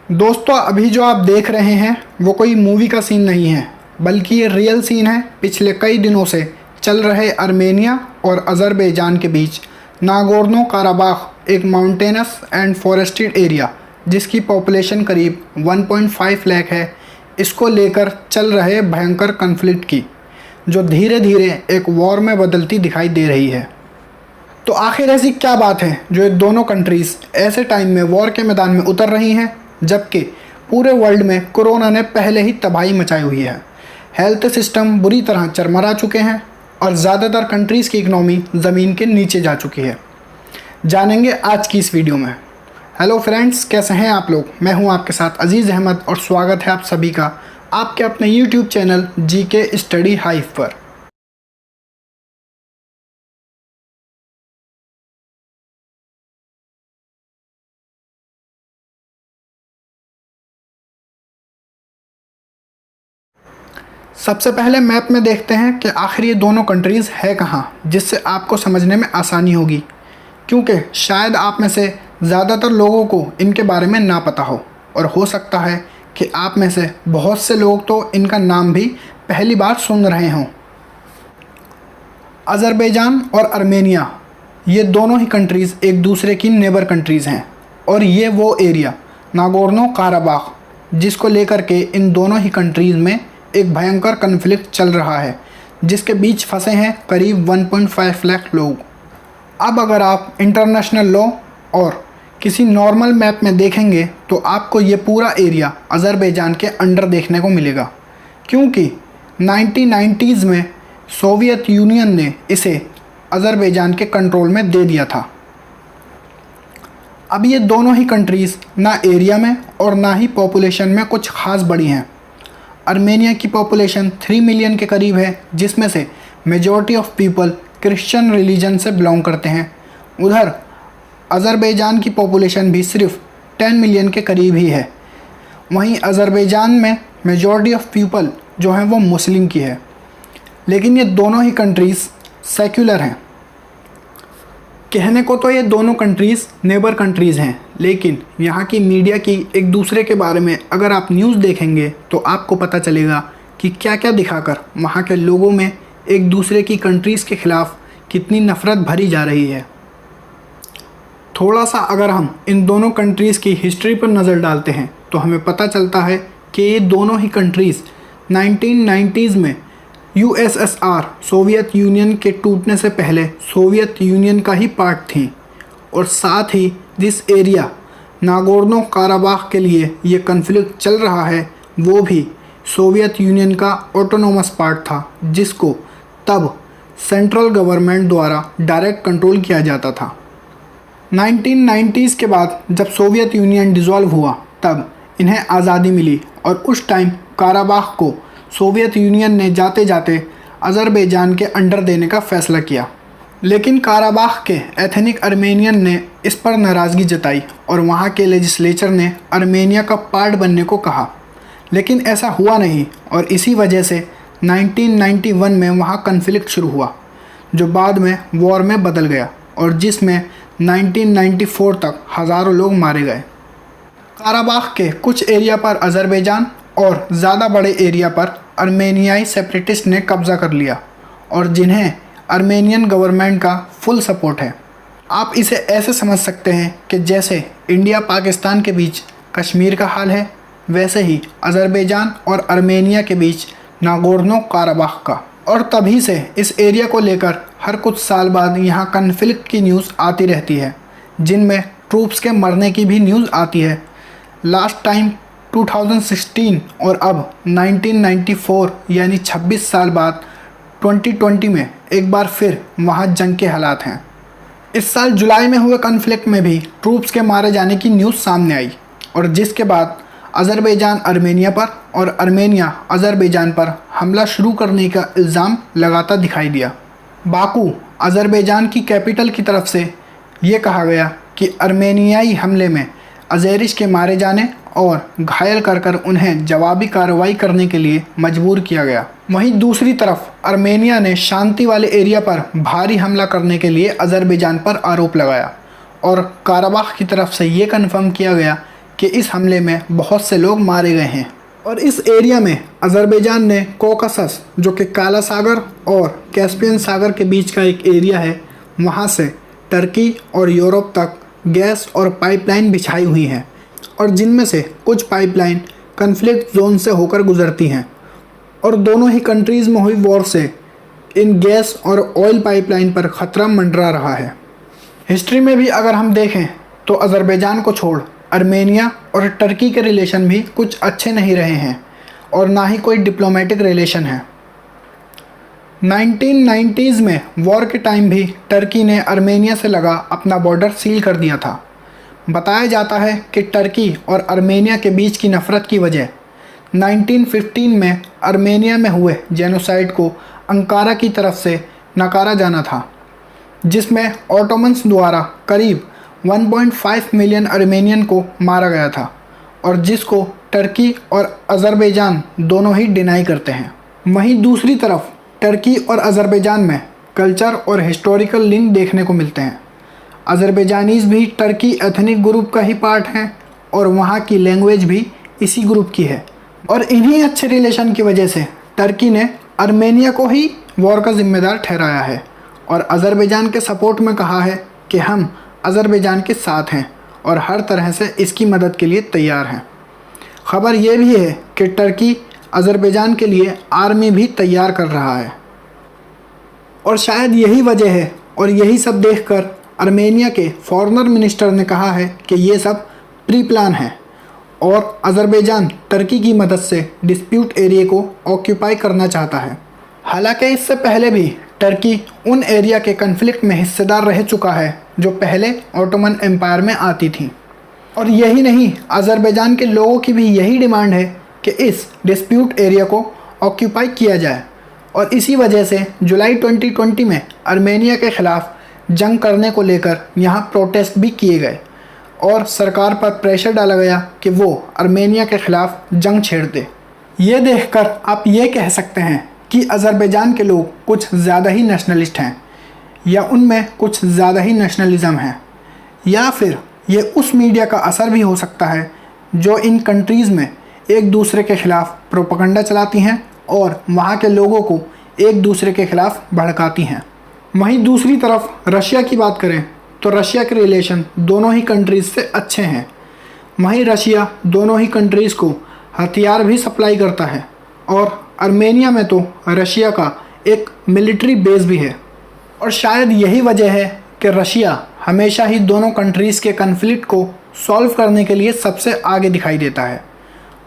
दोस्तों अभी जो आप देख रहे हैं वो कोई मूवी का सीन नहीं है, बल्कि ये रियल सीन है पिछले कई दिनों से चल रहे आर्मेनिया और अज़रबैजान के बीच। नागोर्नो काराबाख एक माउंटेनस एंड फॉरेस्टेड एरिया जिसकी पॉपुलेशन करीब 1.5 लाख है, इसको लेकर चल रहे भयंकर कन्फ्लिक्ट की, जो धीरे धीरे एक वॉर में बदलती दिखाई दे रही है। तो आखिर ऐसी क्या बात है जो ये दोनों कंट्रीज़ ऐसे टाइम में वॉर के मैदान में उतर रही हैं, जबकि पूरे वर्ल्ड में कोरोना ने पहले ही तबाही मचाई हुई है। हेल्थ सिस्टम बुरी तरह चरमरा चुके हैं और ज़्यादातर कंट्रीज़ की इकनॉमी ज़मीन के नीचे जा चुकी है। जानेंगे आज की इस वीडियो में। हेलो फ्रेंड्स, कैसे हैं आप लोग? मैं हूं आपके साथ अजीज़ अहमद और स्वागत है आप सभी का आपके अपने YouTube channel GK study hive पर। सबसे पहले मैप में देखते हैं कि आखिर ये दोनों कंट्रीज़ है कहाँ, जिससे आपको समझने में आसानी होगी, क्योंकि शायद आप में से ज़्यादातर लोगों को इनके बारे में ना पता हो, और हो सकता है कि आप में से बहुत से लोग तो इनका नाम भी पहली बार सुन रहे हों। अज़रबैजान और आर्मेनिया ये दोनों ही कंट्रीज़ एक दूसरे की नेबर कंट्रीज़ हैं, और ये वो एरिया नागोर्नो काराबाख जिसको लेकर के इन दोनों ही कंट्रीज़ में एक भयंकर कन्फ्लिक्ट चल रहा है, जिसके बीच फंसे हैं करीब 1.5 लाख लोग। अब अगर आप इंटरनेशनल लॉ और किसी नॉर्मल मैप में देखेंगे तो आपको ये पूरा एरिया अज़रबैजान के अंडर देखने को मिलेगा, क्योंकि 1990s में सोवियत यूनियन ने इसे अज़रबैजान के कंट्रोल में दे दिया था। अब ये दोनों ही कंट्रीज़ ना एरिया में और ना ही पॉपुलेशन में कुछ ख़ास बड़ी हैं। आर्मेनिया की पॉपुलेशन 3 मिलियन के करीब है, जिसमें से majority of people Christian religion से बिलोंग करते हैं। उधर अज़रबैजान की पॉपुलेशन भी सिर्फ 10 मिलियन के करीब ही है। वहीं अज़रबैजान में मेजॉरिटी ऑफ पीपल जो हैं वो मुस्लिम की है। लेकिन ये दोनों ही कंट्रीज़ सेक्युलर हैं। कहने को तो ये दोनों कंट्रीज़ नेबर कंट्रीज़ हैं, लेकिन यहाँ की मीडिया की एक दूसरे के बारे में अगर आप न्यूज़ देखेंगे तो आपको पता चलेगा कि क्या क्या दिखाकर वहाँ के लोगों में एक दूसरे की कंट्रीज़ के ख़िलाफ़ कितनी नफ़रत भरी जा रही है। थोड़ा सा अगर हम इन दोनों कंट्रीज़ की हिस्ट्री पर नज़र डालते हैं तो हमें पता चलता है कि ये दोनों ही कंट्रीज़ 1990s में यूएसएसआर सोवियत यूनियन के टूटने से पहले सोवियत यूनियन का ही पार्ट थी, और साथ ही जिस एरिया नागोर्नो काराबाख के लिए ये कन्फ्लिक्ट चल रहा है वो भी सोवियत यूनियन का ऑटोनोमस पार्ट था, जिसको तब सेंट्रल गवर्नमेंट द्वारा डायरेक्ट कंट्रोल किया जाता था। 1990s के बाद जब सोवियत यूनियन डिसॉल्व हुआ तब इन्हें आज़ादी मिली, और उस टाइम काराबाख को सोवियत यूनियन ने जाते जाते अज़रबैजान के अंडर देने का फ़ैसला किया। लेकिन काराबाख के एथनिक आर्मेनियन ने इस पर नाराज़गी जताई और वहाँ के लेजिस्लेचर ने आर्मेनिया का पार्ट बनने को कहा, लेकिन ऐसा हुआ नहीं, और इसी वजह से 1991 में वहाँ कन्फ्लिक्ट शुरू हुआ, जो बाद में वॉर में बदल गया और जिसमें 1994 तक हज़ारों लोग मारे गए। काराबाख के कुछ एरिया पर अज़रबैजान और ज़्यादा बड़े एरिया पर आर्मेनियाई सेपरेटिस्ट ने कब्ज़ा कर लिया, और जिन्हें आर्मेनियन गवर्नमेंट का फुल सपोर्ट है। आप इसे ऐसे समझ सकते हैं कि जैसे इंडिया पाकिस्तान के बीच कश्मीर का हाल है, वैसे ही अज़रबैजान और आर्मेनिया के बीच नागोर्नो काराबाख का। और तभी से इस एरिया को लेकर हर कुछ साल बाद यहाँ कन्फ्लिक्ट की न्यूज़ आती रहती है, जिनमें ट्रूप्स के मरने की भी न्यूज़ आती है। लास्ट टाइम 2016 और अब 1994 यानी 26 साल बाद 2020 में एक बार फिर वहाँ जंग के हालात हैं। इस साल जुलाई में हुए कन्फ्लिक्ट में भी ट्रूप्स के मारे जाने की न्यूज़ सामने आई, और जिसके बाद अज़रबैजान आर्मेनिया पर और आर्मेनिया अज़रबैजान पर हमला शुरू करने का इल्ज़ाम लगाता दिखाई दिया। बाकू अज़रबैजान की कैपिटल की तरफ से ये कहा गया कि आर्मेनियाई हमले में अज़ेरिश के मारे जाने और घायल कर उन्हें जवाबी कार्रवाई करने के लिए मजबूर किया गया। वहीं दूसरी तरफ आर्मेनिया ने शांति वाले एरिया पर भारी हमला करने के लिए अज़रबैजान पर आरोप लगाया, और काराबाख की तरफ से ये कन्फर्म किया गया कि इस हमले में बहुत से लोग मारे गए हैं। और इस एरिया में अज़रबैजान ने कॉकासस, जो कि काला सागर और कैस्पियन सागर के बीच का एक एरिया है, वहाँ से टर्की और यूरोप तक गैस और पाइपलाइन बिछाई हुई हैं, और जिनमें से कुछ पाइपलाइन कन्फ्लिक्ट जोन से होकर गुजरती हैं। और दोनों ही कंट्रीज़ में हुई वॉर से इन गैस और ऑयल पाइपलाइन पर ख़तरा मंडरा रहा है। हिस्ट्री में भी अगर हम देखें तो अज़रबैजान को छोड़ आर्मेनिया और टर्की के रिलेशन भी कुछ अच्छे नहीं रहे हैं, और ना ही कोई डिप्लोमेटिक रिलेशन है। 1990s में वॉर के टाइम भी टर्की ने आर्मेनिया से लगा अपना बॉर्डर सील कर दिया था। बताया जाता है कि टर्की और आर्मेनिया के बीच की नफ़रत की वजह 1915 में आर्मेनिया में हुए जेनोसाइड को अंकारा की तरफ से नकारा जाना था, जिसमें ऑटोमन्स द्वारा करीब 1.5 मिलियन आर्मेनियन को मारा गया था, और जिसको टर्की और अज़रबैजान दोनों ही डिनाई करते हैं। वहीं दूसरी तरफ टर्की और अज़रबैजान में कल्चर और हिस्टोरिकल लिंक देखने को मिलते हैं। अज़रबैजानीज़ भी टर्की एथनिक ग्रुप का ही पार्ट हैं, और वहाँ की लैंग्वेज भी इसी ग्रुप की है। और इन्हीं अच्छे रिलेशन की वजह से टर्की ने आर्मेनिया को ही वॉर का ज़िम्मेदार ठहराया है, और अज़रबैजान के सपोर्ट में कहा है कि हम अज़रबैजान के साथ हैं और हर तरह से इसकी मदद के लिए तैयार हैं। ख़बर यह भी है कि टर्की अज़रबैजान के लिए आर्मी भी तैयार कर रहा है, और शायद यही वजह है, और यही सब देखकर आर्मेनिया के फॉरेनर मिनिस्टर ने कहा है कि ये सब प्री प्लान है, और अज़रबैजान टर्की की मदद से डिस्प्यूट एरिया को ऑक्यूपाई करना चाहता है। हालांकि इससे पहले भी टर्की उन एरिया के कन्फ्लिक्ट में हिस्सेदार रह चुका है जो पहले ऑटोमन एम्पायर में आती थी। और यही नहीं, अज़रबैजान के लोगों की भी यही डिमांड है कि इस डिस्प्यूट एरिया को ऑक्यूपाई किया जाए, और इसी वजह से जुलाई 2020 में आर्मेनिया के ख़िलाफ़ जंग करने को लेकर यहाँ प्रोटेस्ट भी किए गए, और सरकार पर प्रेशर डाला गया कि वो आर्मेनिया के ख़िलाफ़ जंग छेड़ दे। ये देखकर आप ये कह सकते हैं कि अज़रबैजान के लोग कुछ ज़्यादा ही नेशनलिस्ट हैं, या उनमें कुछ ज़्यादा ही नेशनलिज़म है, या फिर ये उस मीडिया का असर भी हो सकता है जो इन कंट्रीज़ में एक दूसरे के ख़िलाफ़ प्रोपेगेंडा चलाती हैं और वहाँ के लोगों को एक दूसरे के ख़िलाफ़ भड़काती हैं। वहीं दूसरी तरफ रशिया की बात करें तो रशिया के रिलेशन दोनों ही कंट्रीज़ से अच्छे हैं। वहीं रशिया दोनों ही कंट्रीज़ को हथियार भी सप्लाई करता है, और आर्मेनिया में तो रशिया का एक मिलिट्री बेस भी है। और शायद यही वजह है कि रशिया हमेशा ही दोनों कंट्रीज़ के कन्फ्लिक्ट को सॉल्व करने के लिए सबसे आगे दिखाई देता है,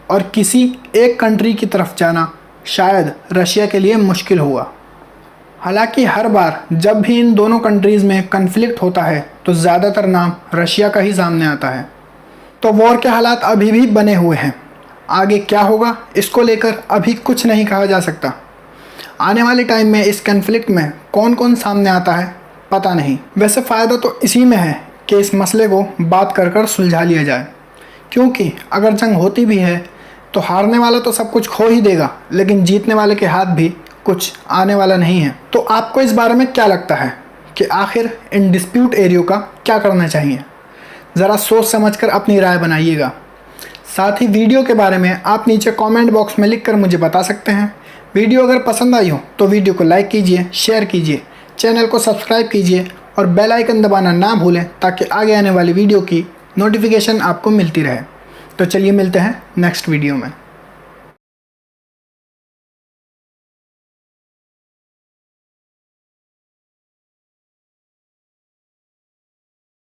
और किसी एक कंट्री की तरफ जाना शायद रशिया के लिए मुश्किल होगा। हालांकि हर बार जब भी इन दोनों कंट्रीज़ में कन्फ्लिक्ट होता है तो ज़्यादातर नाम रशिया का ही सामने आता है। तो वॉर के हालात अभी भी बने हुए हैं। आगे क्या होगा इसको लेकर अभी कुछ नहीं कहा जा सकता। आने वाले टाइम में इस कन्फ्लिक्ट में कौन कौन सामने आता है पता नहीं। वैसे फ़ायदा तो इसी में है कि इस मसले को बात कर कर सुलझा लिया जाए, क्योंकि अगर जंग होती भी है तो हारने वाला तो सब कुछ खो ही देगा, लेकिन जीतने वाले के हाथ भी कुछ आने वाला नहीं है। तो आपको इस बारे में क्या लगता है कि आखिर इन डिस्प्यूट एरियो का क्या करना चाहिए? ज़रा सोच समझकर अपनी राय बनाइएगा। साथ ही वीडियो के बारे में आप नीचे कमेंट बॉक्स में लिखकर मुझे बता सकते हैं। वीडियो अगर पसंद आई हो तो वीडियो को लाइक कीजिए, शेयर कीजिए, चैनल को सब्सक्राइब कीजिए और बेल आइकन दबाना ना भूलें ताकि आगे आने वाली वीडियो की नोटिफिकेशन आपको मिलती रहे। तो चलिए मिलते हैं नेक्स्ट वीडियो में।